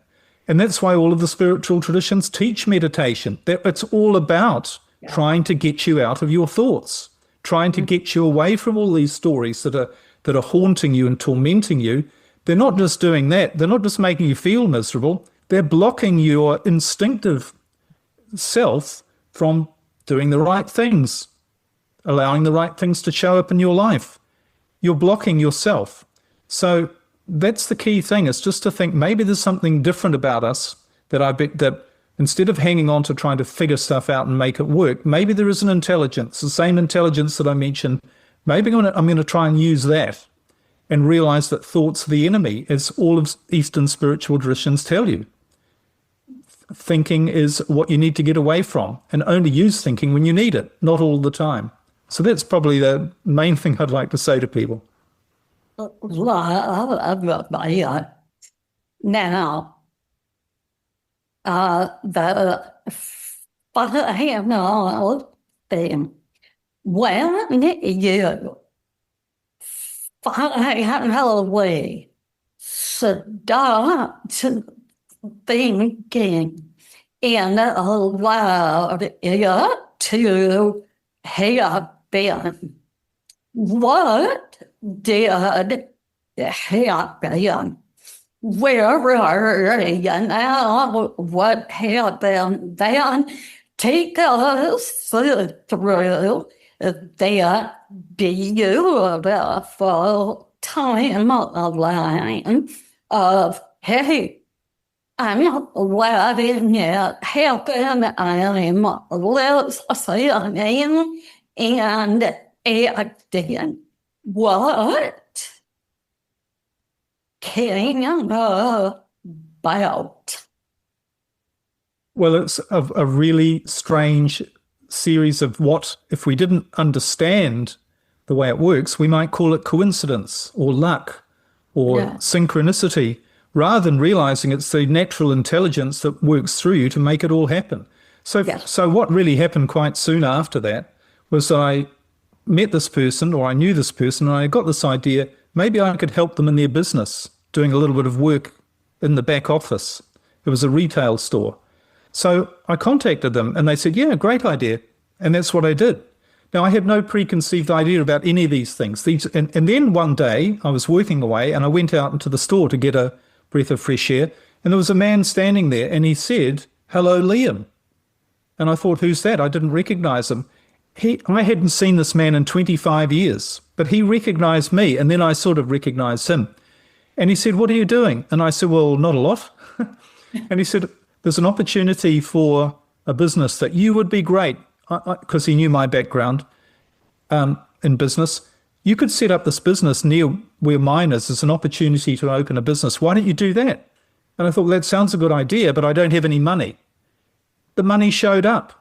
And that's why all of the spiritual traditions teach meditation. That it's all about trying to get you out of your thoughts, trying to get you away from all these stories that are haunting you and tormenting you. They're not just doing that. They're not just making you feel miserable. They're blocking your instinctive self from doing the right things, allowing the right things to show up in your life. You're blocking yourself. So that's the key thing, is just to think maybe there's something different about us that instead of hanging on to trying to figure stuff out and make it work, maybe there is an intelligence, the same intelligence that I mentioned. Maybe I'm going to try and use that and realize that thoughts are the enemy, as all of Eastern spiritual traditions tell you. Thinking is what you need to get away from, and only use thinking when you need it, not all the time. So that's probably the main thing I'd like to say to people. I've got my now the I have no thing. When you finally start thinking and allow it to happen, what did happen? Where are you now? What happened then? Take us through that beautiful timeline of, hey, I'm letting it happen. I'm listening and acting. What came about? Well, it's a really strange series of what, if we didn't understand the way it works, we might call it coincidence or luck or synchronicity, rather than realizing it's the natural intelligence that works through you to make it all happen. So what really happened quite soon after that was I met this person, or I knew this person, and I got this idea, maybe I could help them in their business, doing a little bit of work in the back office. It was a retail store. So I contacted them and they said, yeah, great idea. And that's what I did. Now, I had no preconceived idea about any of these things. And then one day I was working away and I went out into the store to get a breath of fresh air. And there was a man standing there and he said, hello, Liam. And I thought, who's that? I didn't recognize him. I hadn't seen this man in 25 years, but he recognized me. And then I sort of recognized him. And he said, what are you doing? And I said, well, not a lot. And he said, there's an opportunity for a business that you would be great, because he knew my background in business. You could set up this business near where mine is. There's an opportunity to open a business. Why don't you do that? And I thought, well, that sounds a good idea, but I don't have any money. The money showed up.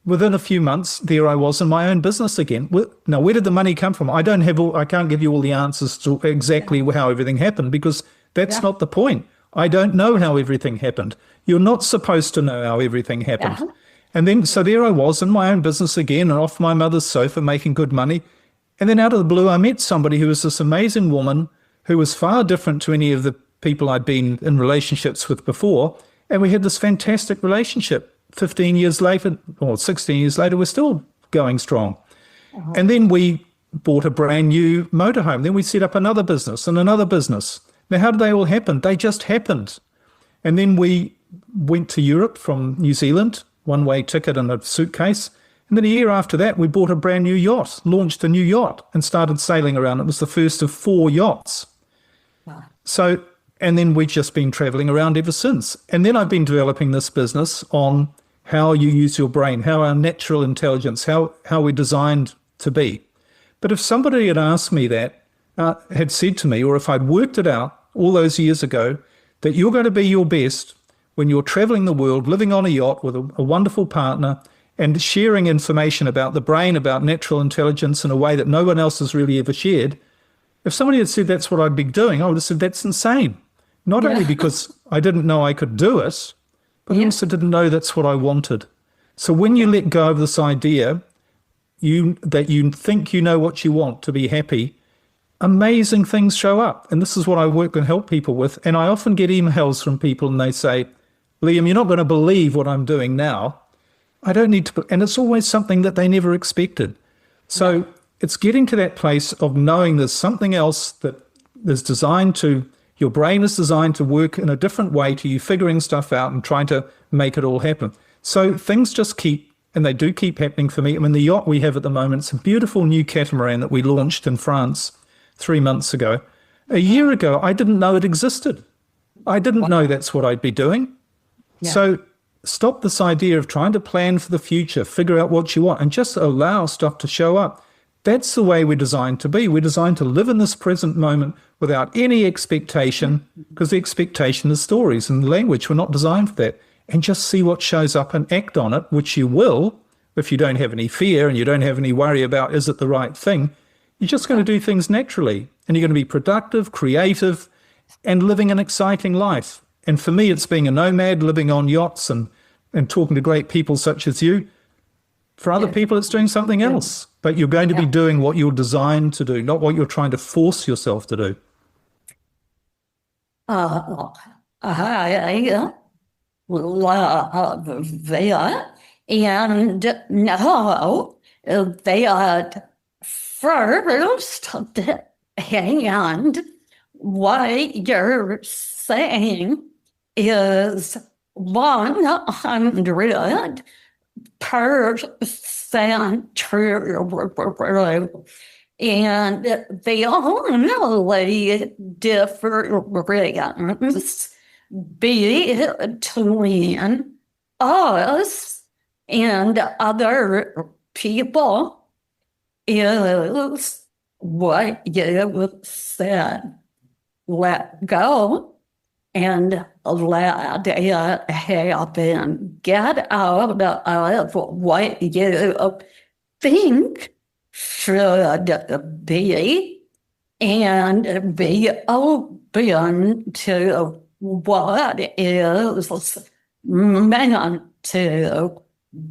Within a few months, there I was in my own business again. Now, where did the money come from? I can't give you all the answers to exactly how everything happened, because that's not the point. I don't know how everything happened. You're not supposed to know how everything happened. Yeah. And then, so there I was in my own business again, and off my mother's sofa making good money. And then out of the blue, I met somebody who was this amazing woman who was far different to any of the people I'd been in relationships with before. And we had this fantastic relationship. 15 years later, or 16 years later, we're still going strong. Uh-huh. And then we bought a brand new motorhome. Then we set up another business and another business. Now, how did they all happen? They just happened. And then we went to Europe from New Zealand, one-way ticket and a suitcase. And then a year after that, we bought a brand new yacht, launched a new yacht and started sailing around. It was the first of 4 yachts. Wow. So, and then we've just been traveling around ever since. And then I've been developing this business on how you use your brain, how our natural intelligence, how we're designed to be. But if somebody had asked me that, had said to me, or if I'd worked it out all those years ago, that you're going to be your best when you're traveling the world, living on a yacht with a wonderful partner, and sharing information about the brain, about natural intelligence in a way that no one else has really ever shared, if somebody had said that's what I'd be doing, I would have said that's insane. Not only because I didn't know I could do it, but I also didn't know that's what I wanted. So when you let go of this idea that you think you know what you want to be happy, amazing things show up. And this is what I work and help people with. And I often get emails from people and they say, Liam, you're not going to believe what I'm doing now. I don't need to, and it's always something that they never expected. So it's getting to that place of knowing there's something else that is designed to, your brain is designed to work in a different way to you figuring stuff out and trying to make it all happen. So things just keep, and they do keep happening for me. I mean, the yacht we have at the moment, it's a beautiful new catamaran that we launched in France 3 months ago. A year ago, I didn't know it existed. I didn't know that's what I'd be doing. Yeah. So stop this idea of trying to plan for the future, figure out what you want, and just allow stuff to show up. That's the way we're designed to be. We're designed to live in this present moment without any expectation, because the expectation is stories and language. We're not designed for that. And just see what shows up and act on it, which you will if you don't have any fear and you don't have any worry about, is it the right thing? You're just going to do things naturally, and you're going to be productive, creative, and living an exciting life. And for me, it's being a nomad, living on yachts and talking to great people such as you. For other people, it's doing something else. But you're going to be doing what you're designed to do, not what you're trying to force yourself to do. I love that. And now that first, and what you're saying is 100% true. And the only difference between us and other people is what you said. Let go and let it happen. Get out of what you think should be and be open to what is meant to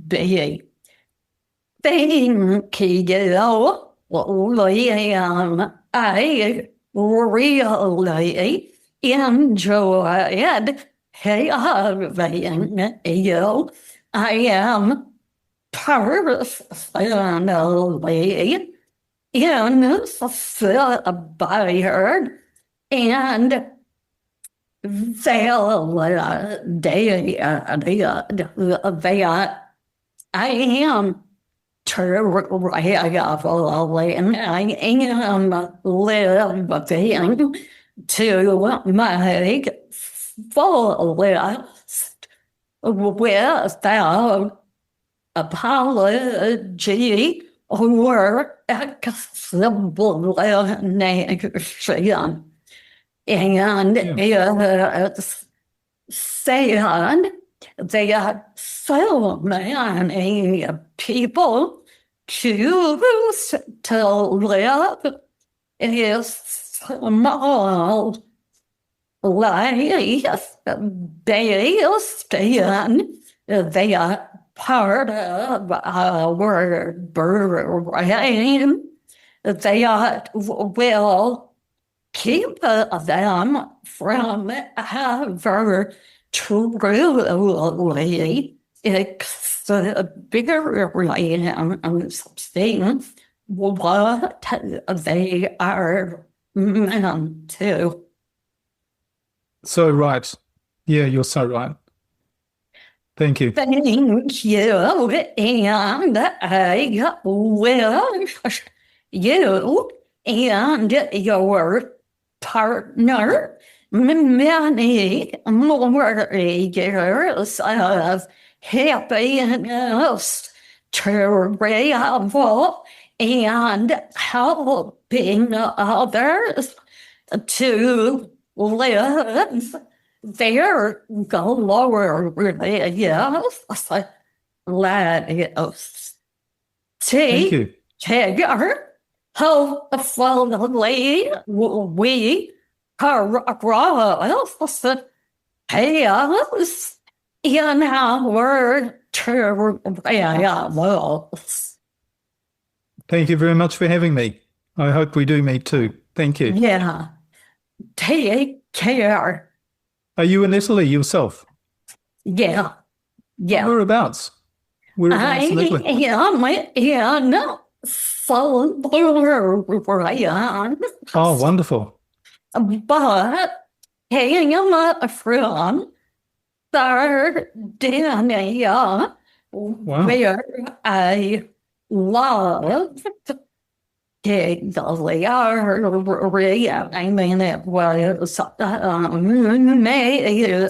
be. Thank you, Liam. I really enjoyed having you. I am personally inspired and validated that I am traveling and I am living to my fullest without apology or explanation. And it's sad that so many people choose to live a small life based in the part of our brain that will keep them from ever truly experiencing what they are meant to. So right. Yeah, you're so right. Thank you. Thank you. And I wish you and your partner many more years of happiness, travel, and helping others to live their glorious lives. Thank you. Together, hopefully, we cross paths in our travels. Thank you very much for having me. I hope we do meet too. Thank you. Yeah. Take care. Are you in Italy yourself? Yeah. Yeah. Whereabouts? Whereabouts in Italy? am in Southern. Oh, wonderful. But came from Sardinia, where I loved Italy. I mean, it was amazing.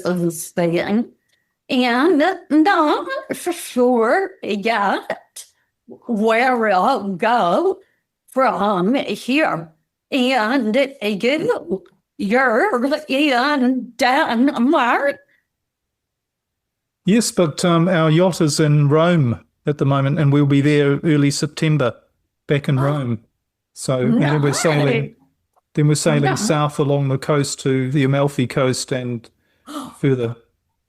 And not sure yet where I'll go from here. And you're in Denmark. Yes, but our yacht is in Rome at the moment, and we'll be there early September, back in Rome. So and then we're sailing. Then we're sailing south along the coast to the Amalfi Coast and further.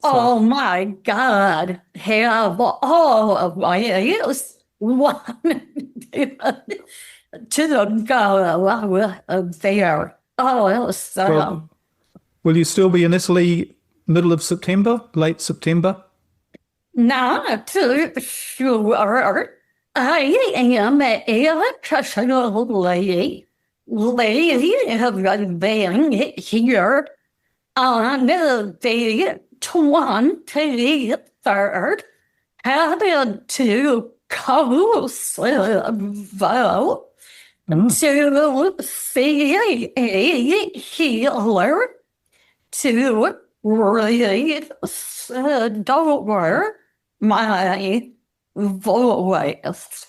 Oh my God! Have all of my ears wanted to go there. Oh, so. Well, will you still be in Italy middle of September, late September? Not too sure. I am actually have been here on the 23rd, headed to Kosovo to see a healer to restore my voice.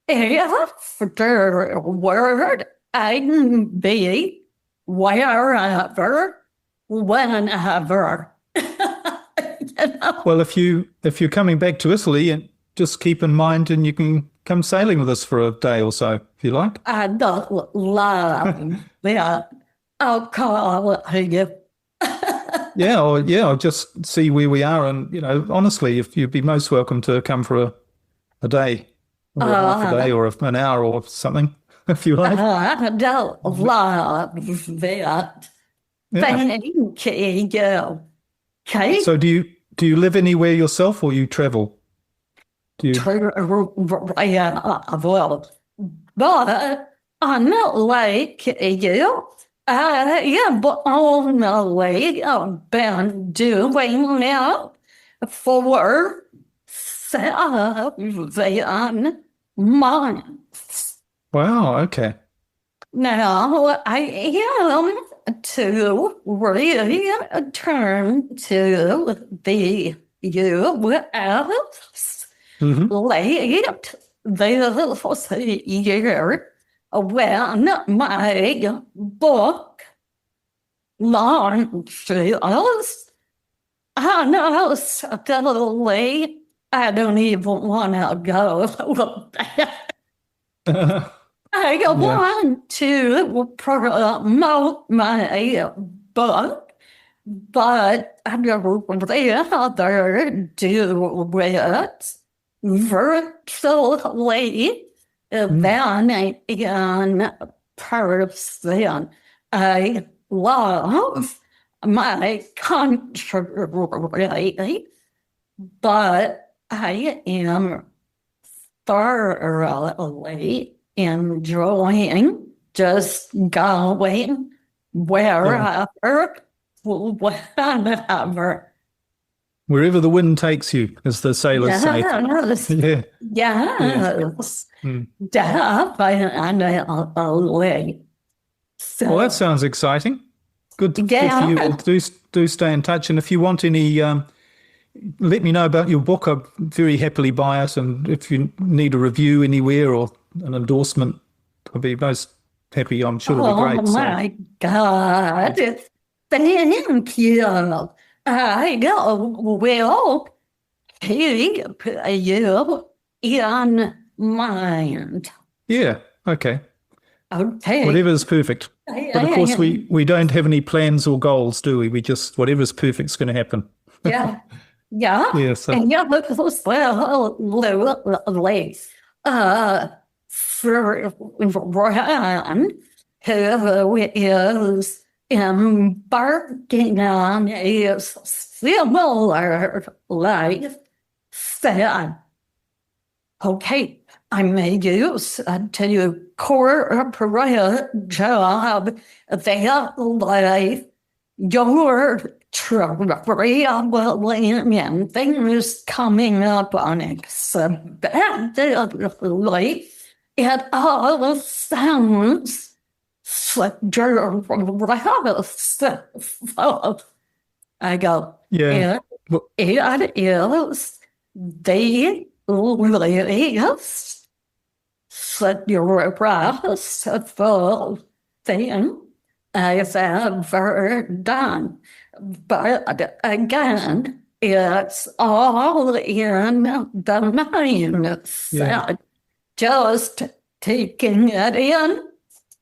Afterward, I can be wherever, whenever. Well, if you're coming back to Italy, and just keep in mind, and you can come sailing with us for a day or so, if you like. I'd love that. I'll call you. I'll just see where we are, and honestly, if you'd be most welcome to come for a day, or half a day, or an hour, or something, if you like. I'd love that. Thank you. Okay. So, do you live anywhere yourself, or you travel? Well, but unlike you, I have only been doing it for 7 months. Wow, okay. Now I am to return to the U.S. late this year when my book launches. Honestly, I don't even want to go with that. I want to promote my book, but I'd rather do it virtually than in person. I love my country, but I am thoroughly enjoying just going wherever, whenever. Wherever the wind takes you, as the sailors say. Yes. Definitely. So, well, that sounds exciting. Good for you. Do stay in touch, and if you want any let me know about your book. I'd very happily buy it. And if you need a review anywhere or an endorsement, I'll be most happy. I'm sure it'll be great. Oh my God. Thank you. I will keep you in mind. Yeah. Okay. Okay. Whatever's perfect. But of course, we don't have any plans or goals, do we? We just, whatever's perfect is going to happen. Yeah. Yeah. Yeah. So, And yeah, but for Brian, who is embarking on a similar lifestyle. Okay, I may use to corporate job that life your traveling and things coming up unexpectedly. It all sounds stressful. I go, yeah. it is the least stressful thing I've ever done. But again, it's all in the mindset. Yeah. Just taking it in,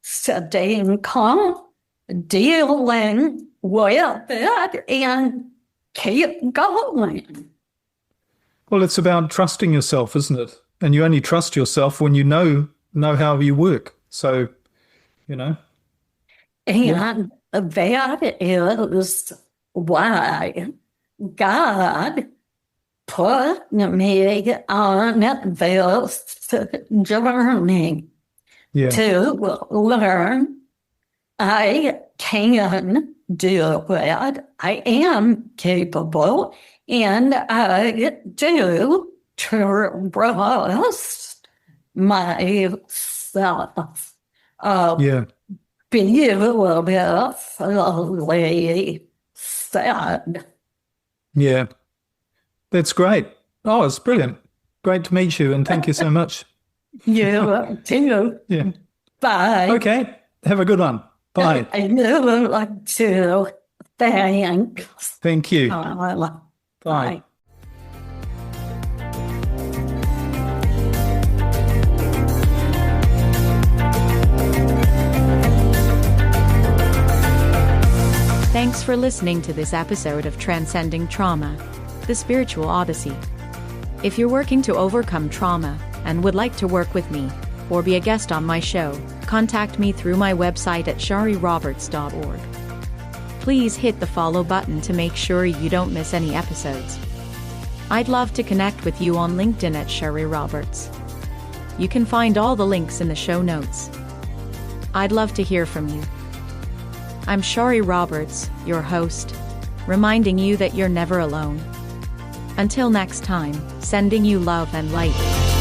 staying calm, dealing with it, and keep going. Well, it's about trusting yourself, isn't it? And you only trust yourself when you know how you work. So, you know. And that is why God put me on this journey to learn I can do it. I am capable, and I do trust myself. Beautifully said. Yeah, that's great. Oh, it's brilliant. Great to meet you, and thank you so much. You too. Yeah. Bye. Okay. Have a good one. Bye. I would like to thank. Thank you. Bye. Thanks for listening to this episode of Transcending Trauma, the Spiritual Odyssey. If you're working to overcome trauma and would like to work with me or be a guest on my show, contact me through my website at shariroberts.org. Please hit the follow button to make sure you don't miss any episodes. I'd love to connect with you on LinkedIn at Shari Roberts. You can find all the links in the show notes. I'd love to hear from you. I'm Shari Roberts, your host, reminding you that you're never alone. Until next time, sending you love and light.